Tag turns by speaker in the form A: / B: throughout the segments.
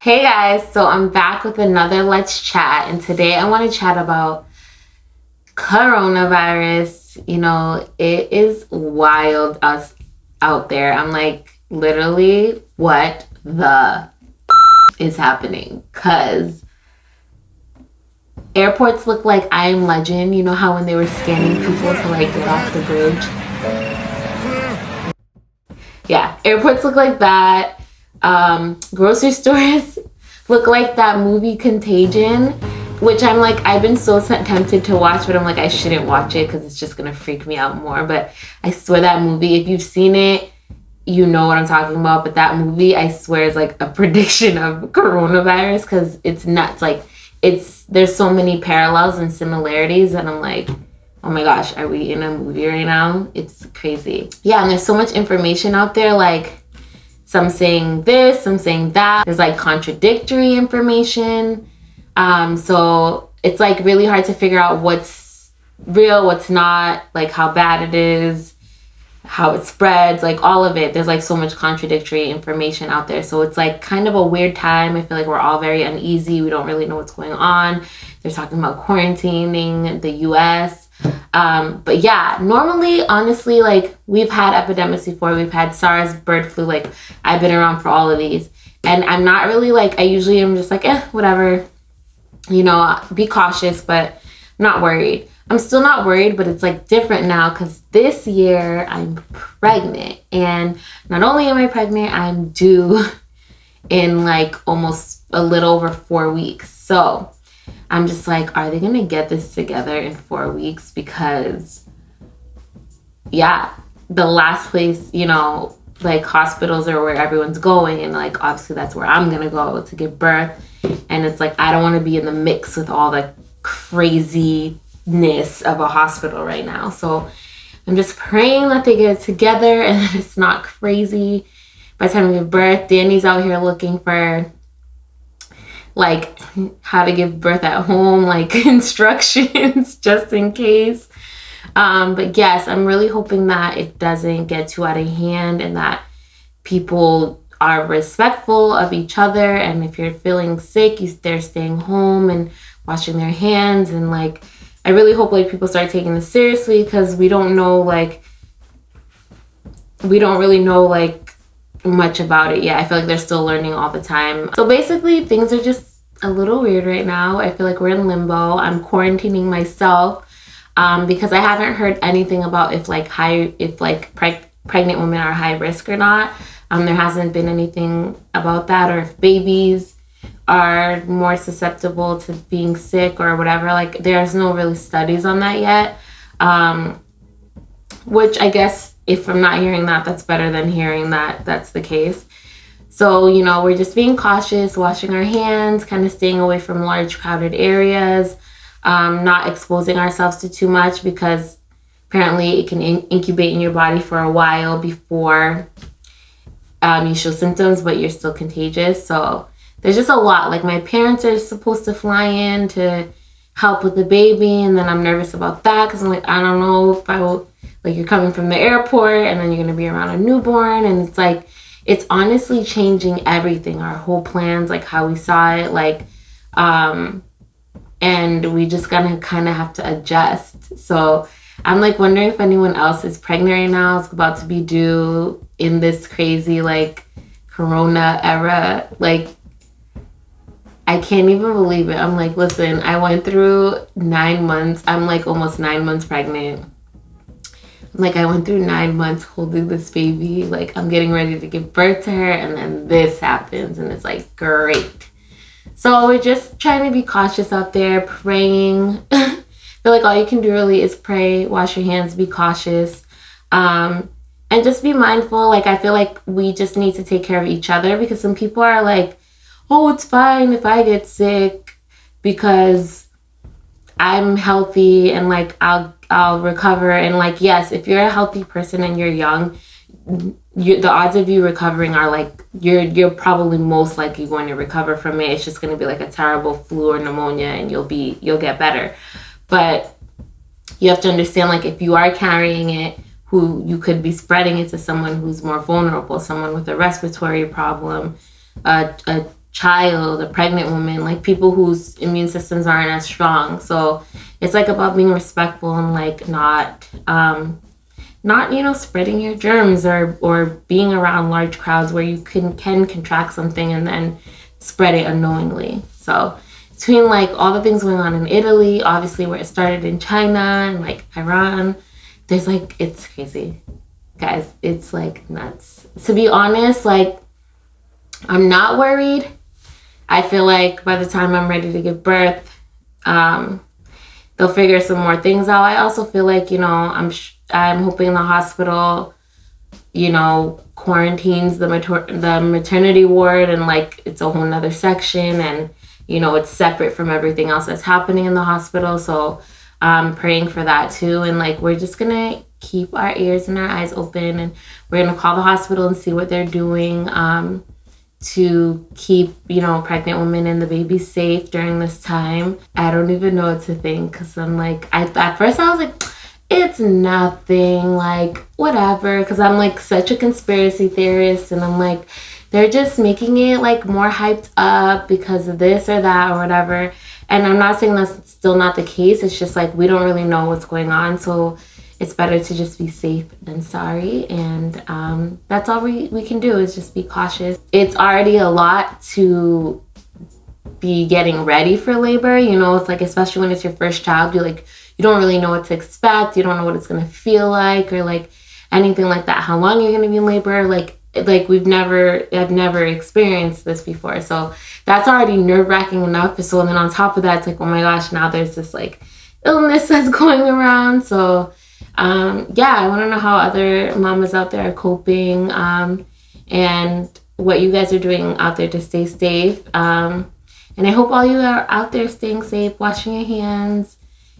A: Hey guys, so I'm back with another Let's Chat, and today I want to chat about coronavirus. It is wild us out there. I'm like, literally, what the is happening? Because airports look like I Am Legend. You know how when they were scanning people to like get off the bridge? Yeah, airports look like that. Grocery stores look like that movie Contagion, which I'm like, I've been so tempted to watch, but I'm like, I shouldn't watch it because it's just gonna freak me out more. But I swear that movie, if you've seen it, you know what I'm talking about. But that movie, I swear, is like a prediction of coronavirus because it's nuts. Like, there's so many parallels and similarities, and I'm like, oh my gosh, are we in a movie right now? It's crazy. Yeah, and there's so much information out there, like some saying this, some saying that. There's like contradictory information. So it's like really hard to figure out what's real, what's not, like how bad it is, how it spreads, like all of it. There's like so much contradictory information out there. So it's like kind of a weird time. I feel like we're all very uneasy. We don't really know what's going on. They're talking about quarantining the US. But yeah, normally, honestly, like we've had epidemics before. We've had SARS, bird flu, like I've been around for all of these. And I'm not really like, I usually am just like, whatever, be cautious, but I'm not worried. I'm still not worried, but it's like different now because this year I'm pregnant. And not only am I pregnant, I'm due in like almost a little over 4 weeks. So I'm just like, are they going to get this together in 4 weeks? Because, yeah, the last place, like hospitals are where everyone's going. And like, obviously that's where I'm going to go to give birth. And it's like, I don't want to be in the mix with all the craziness of a hospital right now. So I'm just praying that they get it together and that it's not crazy. By the time I give birth, Danny's out here looking for like how to give birth at home, like instructions just in case. But yes, I'm really hoping that it doesn't get too out of hand and that people are respectful of each other. And if you're feeling sick, they're staying home and washing their hands. And like, I really hope like people start taking this seriously because we don't really know like much about it yet. I feel like they're still learning all the time. So basically things are just a little weird right now. I feel like we're in limbo. I'm quarantining myself because I haven't heard anything about if pregnant women are high risk or not. There hasn't been anything about that, or if babies are more susceptible to being sick or whatever. Like there's no really studies on that yet, which I guess if I'm not hearing that, that's better than hearing that that's the case. So, we're just being cautious, washing our hands, kind of staying away from large crowded areas, not exposing ourselves to too much because apparently it can incubate in your body for a while before you show symptoms, but you're still contagious. So there's just a lot. Like my parents are supposed to fly in to help with the baby, and then I'm nervous about that because I'm like, I don't know if I will, like you're coming from the airport and then you're going to be around a newborn, and it's like, it's honestly changing everything, our whole plans, like how we saw it, like, and we just gonna kind of have to adjust. So I'm like wondering if anyone else is pregnant right now, is about to be due in this crazy like corona era. Like I can't even believe it. I'm like, listen, I went through 9 months. I'm like almost 9 months pregnant. Like I went through 9 months holding this baby. Like I'm getting ready to give birth to her, and then this happens, and it's like great. So we're just trying to be cautious out there, praying. I feel like all you can do really is pray, wash your hands, be cautious, and just be mindful. Like I feel like we just need to take care of each other because some people are like, oh, it's fine if I get sick because I'm healthy and like I'll recover. And like, yes, if you're a healthy person and you're young, the odds of you recovering are like, you're probably most likely going to recover from it. It's just going to be like a terrible flu or pneumonia and you'll get better. But you have to understand, like if you are carrying it, who you could be spreading it to someone who's more vulnerable, someone with a respiratory problem, a child, a pregnant woman, like people whose immune systems aren't as strong. So it's like about being respectful and like not spreading your germs or being around large crowds where you can contract something and then spread it unknowingly. So between like all the things going on in Italy, obviously where it started in China and like Iran, there's like, it's crazy, guys. It's like nuts. To be honest, like I'm not worried. I feel like by the time I'm ready to give birth, they'll figure some more things out. I also feel like, I'm hoping the hospital, quarantines the maternity ward, and like it's a whole nother section, and it's separate from everything else that's happening in the hospital. So I'm praying for that too. And like we're just gonna keep our ears and our eyes open, and we're gonna call the hospital and see what they're doing to keep pregnant women and the baby safe during this time. I don't even know what to think, because I'm like, at first I was like, it's nothing, like whatever, because I'm like such a conspiracy theorist, and I'm like, they're just making it like more hyped up because of this or that or whatever. And I'm not saying that's still not the case. It's just like we don't really know what's going on, so it's better to just be safe than sorry. And that's all we can do, is just be cautious. It's already a lot to be getting ready for labor. It's like, especially when it's your first child, you don't really know what to expect. You don't know what it's going to feel like, or like anything like that, how long you're going to be in labor. Like I've never experienced this before. So that's already nerve-wracking enough. So then on top of that, it's like, oh my gosh, now there's this like illness that's going around. So I want to know how other mamas out there are coping, and what you guys are doing out there to stay safe. And I hope all you are out there staying safe, washing your hands,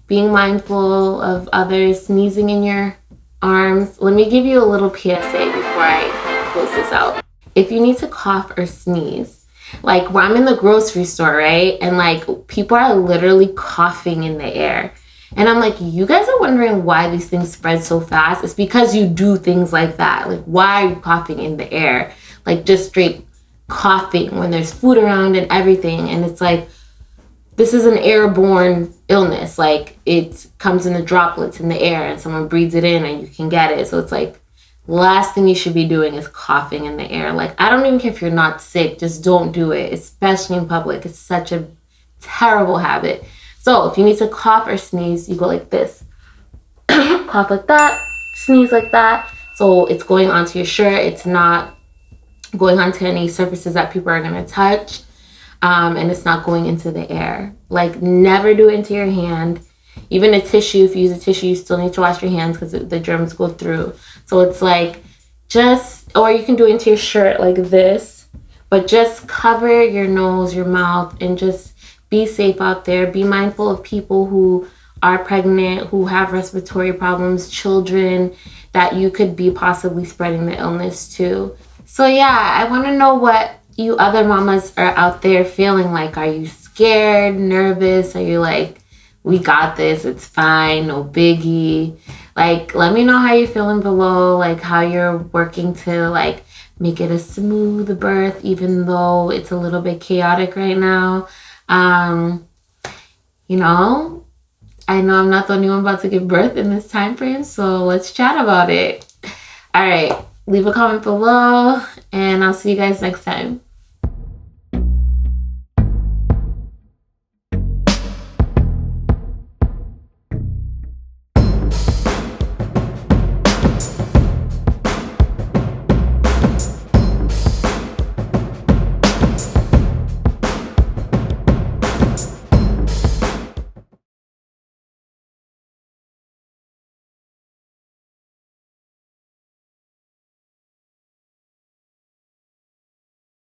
A: being mindful of others, sneezing in your arms. Let me give you a little PSA before I close this out. If you need to cough or sneeze, like when I'm in the grocery store, right? And like people are literally coughing in the air. And I'm like, you guys are wondering why these things spread so fast? It's because you do things like that. Like, why are you coughing in the air? Like just straight coughing when there's food around and everything. And it's like, this is an airborne illness. Like it comes in the droplets in the air, and someone breathes it in and you can get it. So it's like, last thing you should be doing is coughing in the air. Like, I don't even care if you're not sick, just don't do it, especially in public. It's such a terrible habit. So if you need to cough or sneeze, you go like this. Cough like that, sneeze like that. So it's going onto your shirt. It's not going onto any surfaces that people are going to touch. And it's not going into the air. Like, never do it into your hand. Even a tissue, if you use a tissue, you still need to wash your hands because the germs go through. So it's like, or you can do it into your shirt like this. But just cover your nose, your mouth, and just be safe out there. Be mindful of people who are pregnant, who have respiratory problems, children that you could be possibly spreading the illness to. So yeah, I want to know what you other mamas are out there feeling like. Are you scared, nervous? Are you like, we got this, it's fine, no biggie? Like, let me know how you're feeling below, like how you're working to like make it a smooth birth, even though it's a little bit chaotic right now. I know I'm not the only one about to give birth in this time frame, so let's chat about it. All right, leave a comment below, and I'll see you guys next time.